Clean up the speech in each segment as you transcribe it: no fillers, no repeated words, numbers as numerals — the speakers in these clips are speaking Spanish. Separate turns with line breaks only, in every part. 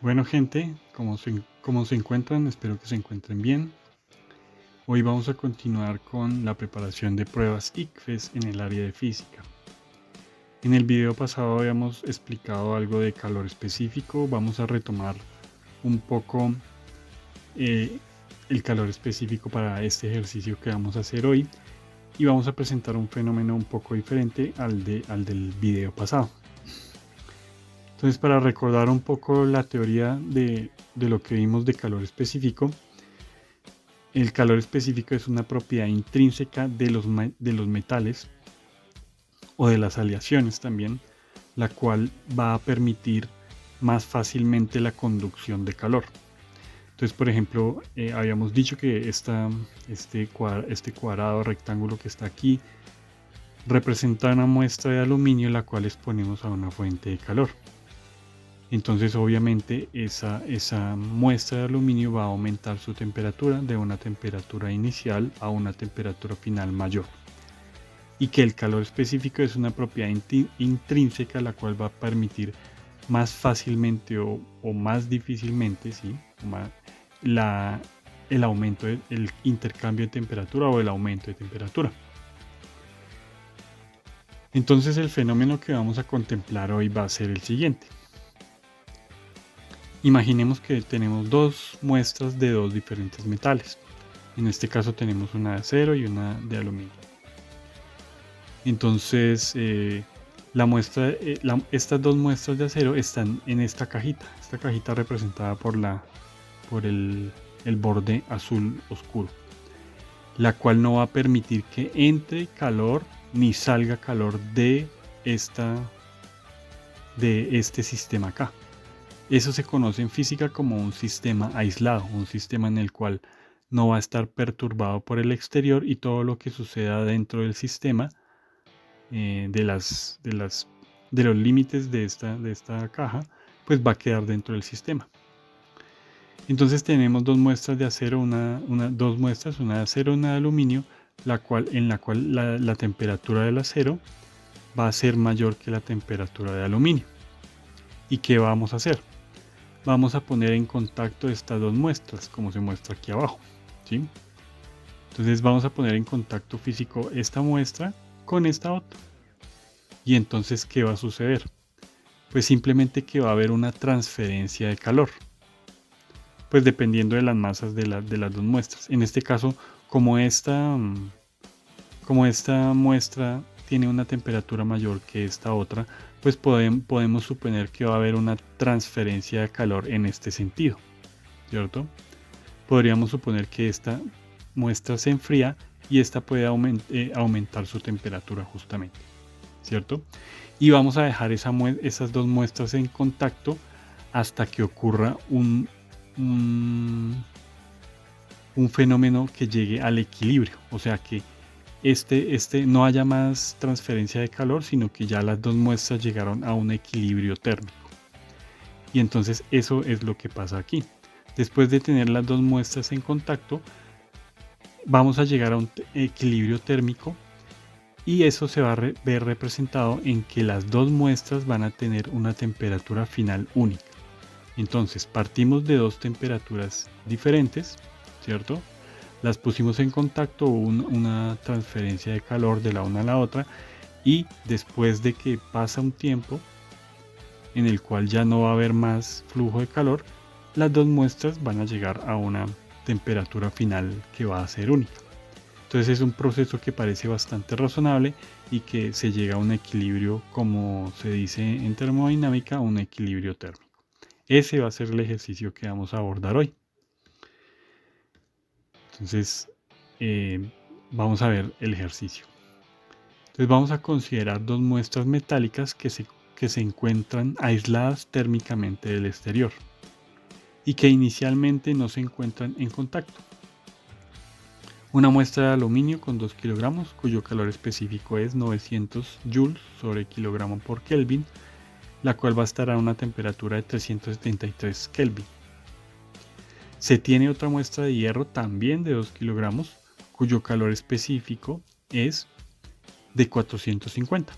Bueno, gente, ¿cómo se encuentran? Espero que se encuentren bien. Hoy vamos a continuar con la preparación de pruebas ICFES en el área de física. En el video pasado habíamos explicado algo de calor específico. Vamos a retomar un poco el calor específico para este ejercicio que vamos a hacer hoy. Y vamos a presentar un fenómeno un poco diferente al del video pasado. Entonces, para recordar un poco la teoría de lo que vimos de calor específico, el calor específico es una propiedad intrínseca de los metales o de las aleaciones también, la cual va a permitir más fácilmente la conducción de calor. Entonces, por ejemplo, habíamos dicho que este cuadrado rectángulo que está aquí representa una muestra de aluminio la cual exponemos a una fuente de calor. Entonces, obviamente, esa muestra de aluminio va a aumentar su temperatura de una temperatura inicial a una temperatura final mayor. Y que el calor específico es una propiedad intrínseca la cual va a permitir más fácilmente o más difícilmente, ¿sí? El aumento, el intercambio de temperatura o el aumento de temperatura. Entonces, el fenómeno que vamos a contemplar hoy va a ser el siguiente. Imaginemos que tenemos dos muestras de dos diferentes metales. En este caso tenemos una de acero y una de aluminio. Entonces, estas dos muestras de acero están en esta cajita representada por el borde azul oscuro, la cual no va a permitir que entre calor ni salga calor de este sistema acá. Eso se conoce en física como un sistema aislado, un sistema en el cual no va a estar perturbado por el exterior y todo lo que suceda dentro del sistema, de los límites de esta caja, pues va a quedar dentro del sistema. Entonces tenemos dos muestras de acero, una de acero y una de aluminio, en la cual la temperatura del acero va a ser mayor que la temperatura de aluminio. ¿Y qué vamos a hacer? Vamos a poner en contacto estas dos muestras, como se muestra aquí abajo, ¿sí? Entonces vamos a poner en contacto físico esta muestra con esta otra. Y entonces, ¿qué va a suceder? Pues simplemente que va a haber una transferencia de calor, pues dependiendo de las masas de las dos muestras. En este caso, como esta muestra tiene una temperatura mayor que esta otra, pues podemos suponer que va a haber una transferencia de calor en este sentido, ¿cierto? Podríamos suponer que esta muestra se enfría y esta puede aumentar su temperatura justamente, ¿cierto? Y vamos a dejar esas dos muestras en contacto hasta que ocurra un fenómeno que llegue al equilibrio, o sea que no haya más transferencia de calor, sino que ya las dos muestras llegaron a un equilibrio térmico. Y entonces eso es lo que pasa aquí. Después de tener las dos muestras en contacto, vamos a llegar a un equilibrio térmico y eso se va a ver representado en que las dos muestras van a tener una temperatura final única. Entonces partimos de dos temperaturas diferentes, ¿cierto? Las pusimos en contacto, una transferencia de calor de la una a la otra, y después de que pasa un tiempo en el cual ya no va a haber más flujo de calor, las dos muestras van a llegar a una temperatura final que va a ser única. Entonces es un proceso que parece bastante razonable y que se llega a un equilibrio, como se dice en termodinámica, un equilibrio térmico. Ese va a ser el ejercicio que vamos a abordar hoy. Entonces, vamos a ver el ejercicio. Entonces vamos a considerar dos muestras metálicas que se encuentran aisladas térmicamente del exterior y que inicialmente no se encuentran en contacto. Una muestra de aluminio con 2 kilogramos, cuyo calor específico es 900 joules sobre kilogramo por Kelvin, la cual va a estar a una temperatura de 373 Kelvin. Se tiene otra muestra de hierro también de 2 kilogramos, cuyo calor específico es de 450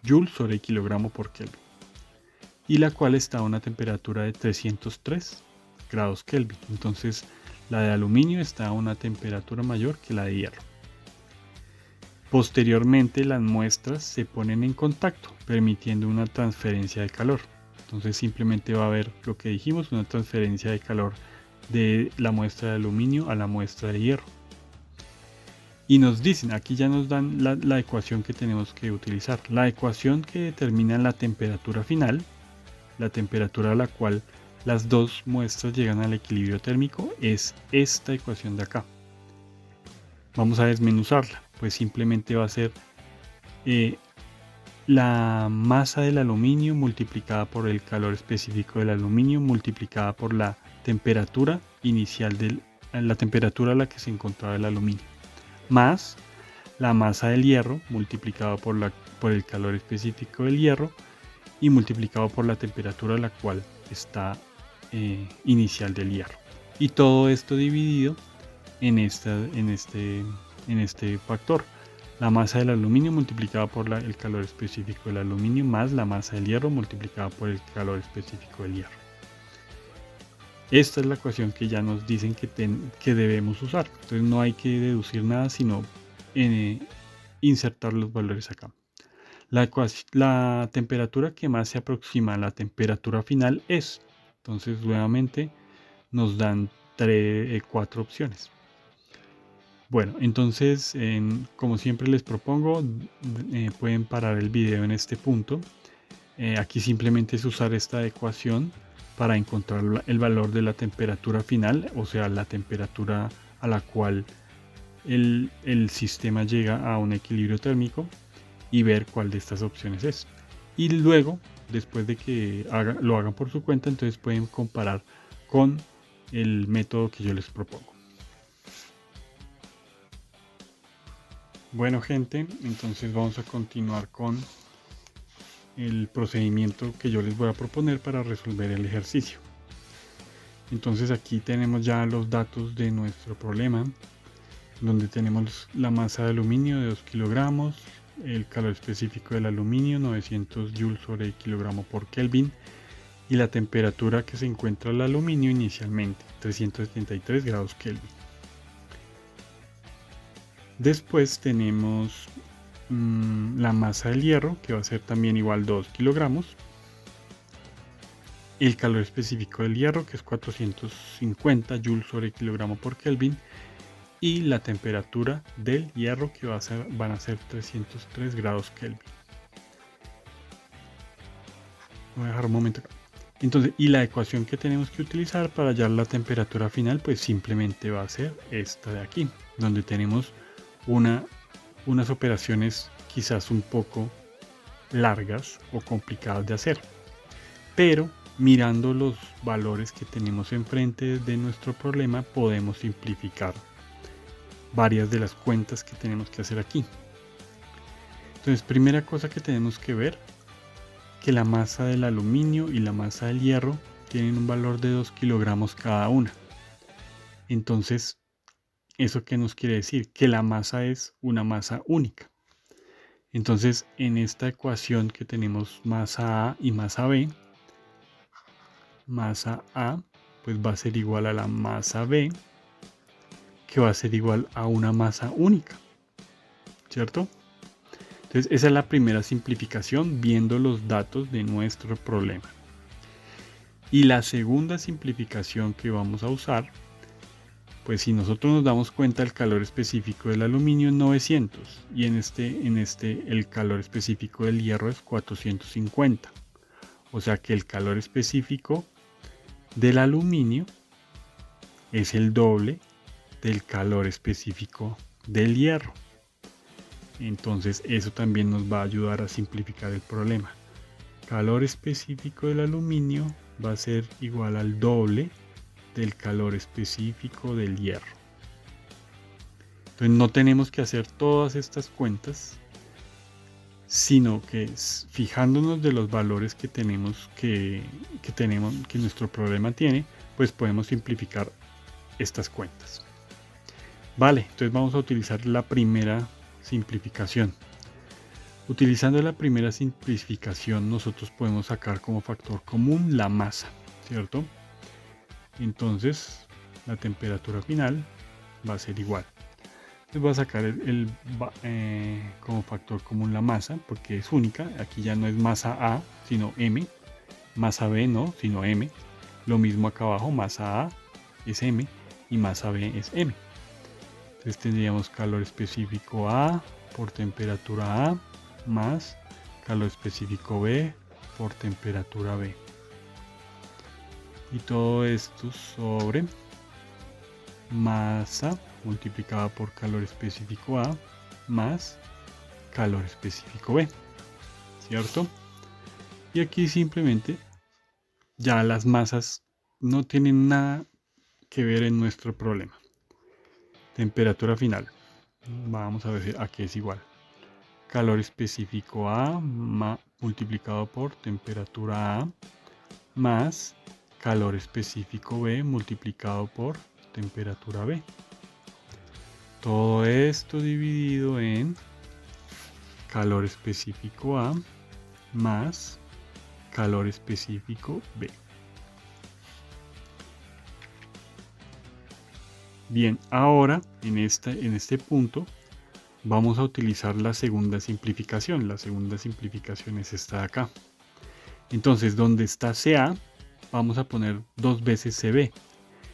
joules sobre kilogramo por Kelvin. y la cual está a una temperatura de 303 grados Kelvin. Entonces la de aluminio está a una temperatura mayor que la de hierro. Posteriormente las muestras se ponen en contacto, permitiendo una transferencia de calor. Entonces simplemente va a haber lo que dijimos, una transferencia de calor de la muestra de aluminio a la muestra de hierro. Y nos dicen, aquí ya nos dan la ecuación que tenemos que utilizar. La ecuación que determina la temperatura final, la temperatura a la cual las dos muestras llegan al equilibrio térmico, es esta ecuación de acá. Vamos a desmenuzarla, pues simplemente va a ser la masa del aluminio multiplicada por el calor específico del aluminio multiplicada por la temperatura inicial la temperatura a la que se encontraba el aluminio, más la masa del hierro multiplicado por el calor específico del hierro y multiplicado por la temperatura a la cual está inicial del hierro. Y todo esto dividido en este factor. La masa del aluminio multiplicada por el calor específico del aluminio más la masa del hierro multiplicada por el calor específico del hierro. Esta es la ecuación que ya nos dicen que debemos usar. Entonces no hay que deducir nada, sino insertar los valores acá. La temperatura que más se aproxima a la temperatura final es. Entonces nuevamente nos dan 4 opciones. Bueno, entonces como siempre les propongo, pueden parar el video en este punto. Aquí simplemente es usar esta ecuación para encontrar el valor de la temperatura final, o sea, la temperatura a la cual el sistema llega a un equilibrio térmico, y ver cuál de estas opciones es. Y luego, después de que lo hagan por su cuenta, entonces pueden comparar con el método que yo les propongo. Bueno gente, entonces vamos a continuar con el procedimiento que yo les voy a proponer para resolver el ejercicio. Entonces aquí tenemos ya los datos de nuestro problema, donde tenemos la masa de aluminio de 2 kilogramos, el calor específico del aluminio 900 joules sobre kilogramo por Kelvin y la temperatura que se encuentra el aluminio inicialmente 373 grados Kelvin. Después tenemos la masa del hierro, que va a ser también igual 2 kilogramos, el calor específico del hierro, que es 450 joules sobre kilogramo por Kelvin, y la temperatura del hierro, que van a ser 303 grados Kelvin. Voy a dejar un momento acá. Entonces, y la ecuación que tenemos que utilizar para hallar la temperatura final, pues simplemente va a ser esta de aquí, donde tenemos unas operaciones quizás un poco largas o complicadas de hacer, pero mirando los valores que tenemos enfrente de nuestro problema podemos simplificar varias de las cuentas que tenemos que hacer aquí. Entonces, primera cosa que tenemos que ver, que la masa del aluminio y la masa del hierro tienen un valor de 2 kilogramos cada una. Entonces, ¿eso qué nos quiere decir? Que la masa es una masa única. Entonces, en esta ecuación que tenemos masa A y masa B, masa A pues va a ser igual a la masa B, que va a ser igual a una masa única, ¿cierto? Entonces, esa es la primera simplificación viendo los datos de nuestro problema. Y la segunda simplificación que vamos a usar, pues si nosotros nos damos cuenta, el calor específico del aluminio es 900 y en este el calor específico del hierro es 450. O sea que el calor específico del aluminio es el doble del calor específico del hierro. Entonces eso también nos va a ayudar a simplificar el problema. Calor específico del aluminio va a ser igual al doble del calor específico del hierro. Entonces no tenemos que hacer todas estas cuentas, sino que fijándonos de los valores que tenemos que nuestro problema tiene, pues podemos simplificar estas cuentas. Vale, entonces vamos a utilizar la primera simplificación. Utilizando la primera simplificación, nosotros podemos sacar como factor común la masa, ¿cierto? Entonces, la temperatura final va a ser igual. Entonces voy a sacar como factor común la masa, porque es única. Aquí ya no es masa A, sino M. Masa B no, sino M. Lo mismo acá abajo, masa A es M y masa B es M. Entonces tendríamos calor específico A por temperatura A más calor específico B por temperatura B. Y todo esto sobre masa multiplicada por calor específico A más calor específico B, ¿cierto? Y aquí simplemente ya las masas no tienen nada que ver en nuestro problema. Temperatura final. Vamos a ver si aquí es igual. Calor específico A multiplicado por temperatura A más calor específico B multiplicado por temperatura B. Todo esto dividido en calor específico A más calor específico B. Bien, ahora en este punto vamos a utilizar la segunda simplificación. La segunda simplificación es esta de acá. Entonces, donde está CA, vamos a poner 2 veces CB.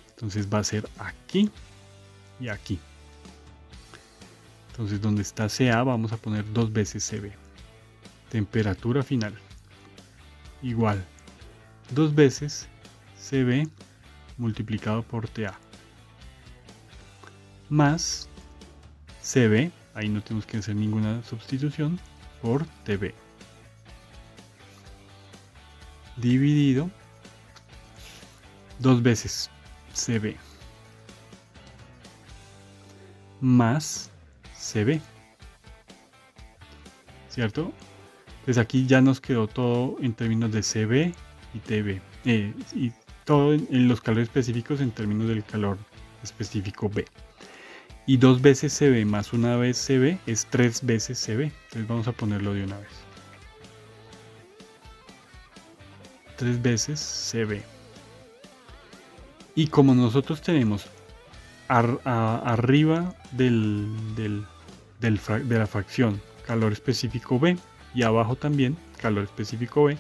Entonces va a ser aquí y aquí. Entonces, donde está CA, vamos a poner 2 veces CB. Temperatura final. Igual. 2 veces CB multiplicado por TA. Más CB, ahí no tenemos que hacer ninguna sustitución, por TB. Dividido 2 veces CB más CB, ¿cierto? Entonces aquí ya nos quedó todo en términos de CB y TB, y todo en los calores específicos en términos del calor específico B. Y 2 veces CB más una vez CB es 3 veces CB. Entonces vamos a ponerlo de una vez. 3 veces CB. Y como nosotros tenemos arriba de la fracción calor específico B y abajo también calor específico B,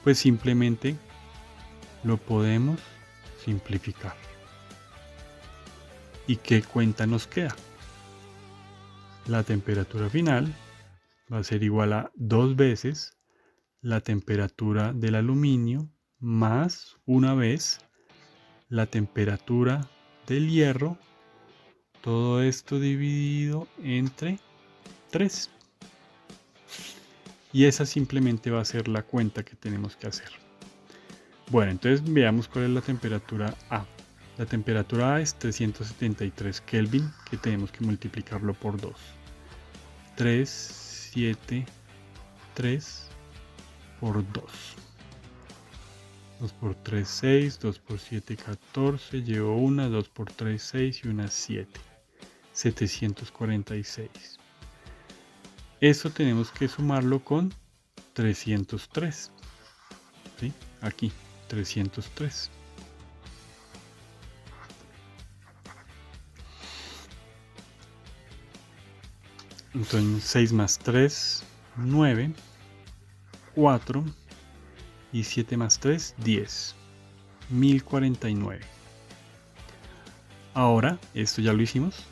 pues simplemente lo podemos simplificar. ¿Y qué cuenta nos queda? La temperatura final va a ser igual a 2 veces la temperatura del aluminio más una vez la temperatura del hierro, todo esto dividido entre 3. Y esa simplemente va a ser la cuenta que tenemos que hacer. Bueno, entonces veamos cuál es la temperatura A. La temperatura A es 373 Kelvin, que tenemos que multiplicarlo por 2. 373 por 2. 2 por 3, 6, 2 por 7, 14, llevo una, 2 por 3, 6 y una 7. 746. Eso tenemos que sumarlo con 303. ¿Sí? Aquí, 303. Entonces 6 más 3, 9, 4 y 7 más 3, 10. 1049. Ahora, esto ya lo hicimos.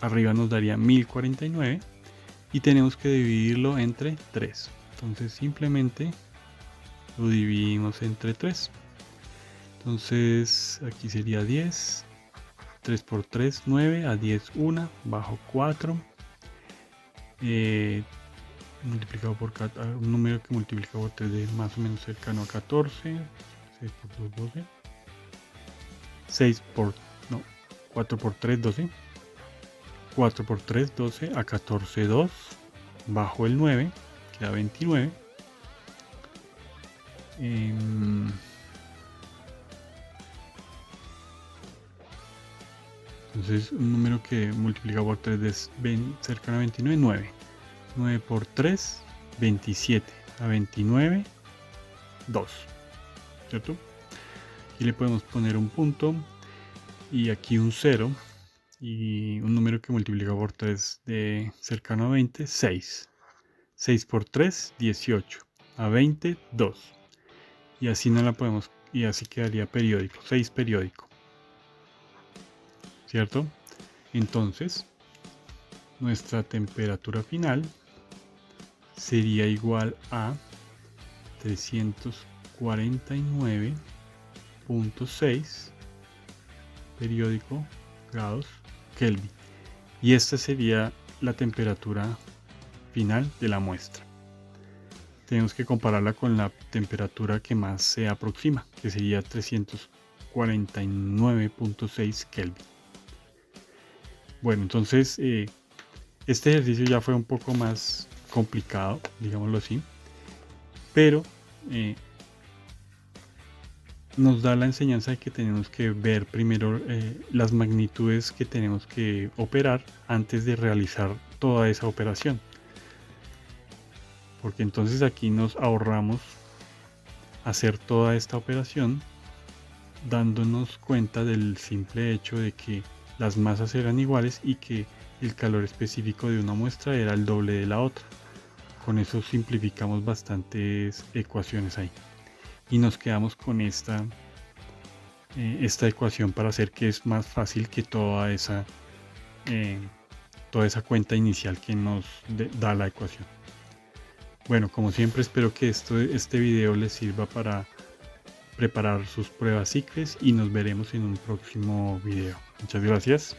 Arriba nos daría 1049 y tenemos que dividirlo entre 3. Entonces simplemente lo dividimos entre 3. Entonces aquí sería 10. 3 por 3, 9. A 10, 1. Bajo 4. Multiplicado por un número que multiplica por 3 de más o menos cercano a 14. 6 por 2, 12. 4 por 3, 12. 4 por 3, 12. A 14, 2. Bajo el 9. Queda 29. Entonces un número que multiplica por 3 es cercano a 29, 9. 9 por 3, 27 a 29, 2, ¿cierto? Y le podemos poner un punto y aquí un 0 y un número que multiplica por 3 de cercano a 20, 6. 6 por 3, 18. A 20, 2. Y así no la podemos, y así quedaría periódico, 6 periódico. ¿Cierto? Entonces, nuestra temperatura final sería igual a 349.6 periódico grados Kelvin. Y esta sería la temperatura final de la muestra. Tenemos que compararla con la temperatura que más se aproxima, que sería 349.6 Kelvin. Bueno, entonces este ejercicio ya fue un poco más complicado, digámoslo así, pero nos da la enseñanza de que tenemos que ver primero las magnitudes que tenemos que operar antes de realizar toda esa operación. Porque entonces aquí nos ahorramos hacer toda esta operación dándonos cuenta del simple hecho de que las masas eran iguales y que el calor específico de una muestra era el doble de la otra. Con eso simplificamos bastantes ecuaciones ahí. Y nos quedamos con esta ecuación para hacer que es más fácil que toda esa cuenta inicial que nos da la ecuación. Bueno, como siempre espero que este video les sirva para preparar sus pruebas ICFES y nos veremos en un próximo video. Muchas gracias.